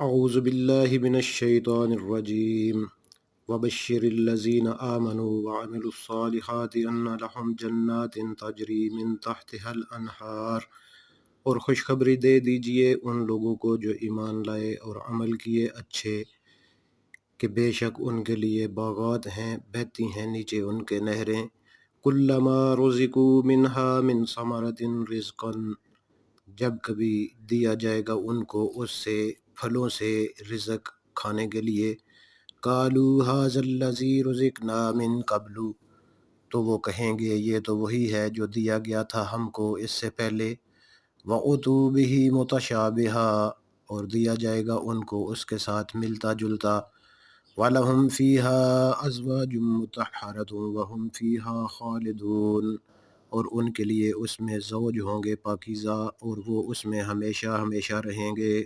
اعوذ باللہ من الشیطان الرجیم وبشر الذین آمنوا وعملوا الصالحات ان لهم جنات تجری من تحتها الانہار، اور خوشخبری دے دیجئے ان لوگوں کو جو ایمان لائے اور عمل کیے اچھے کہ بے شک ان کے لیے باغات ہیں، بہتی ہیں نیچے ان کے نہریں، کلما رزقوا منہا من ثمرۃ رزقا، جب کبھی دیا جائے گا ان کو اس سے پھلوں سے رزق کھانے کے لیے، قالوا ھذا الذی رزقنا من قبل، تو وہ کہیں گے یہ تو وہی ہے جو دیا گیا تھا ہم کو اس سے پہلے، وَأُتُوا بِهِ مُتَشَابِهًا، اور دیا جائے گا ان کو اس کے ساتھ ملتا جلتا، وَلَهُمْ فِيهَا أَزْوَاجٌ مُطَهَّرَةٌ وَهُمْ فِيهَا خَالِدُونَ، اور ان کے لیے اس میں زوج ہوں گے پاکیزہ، اور وہ اس میں ہمیشہ ہمیشہ رہیں گے۔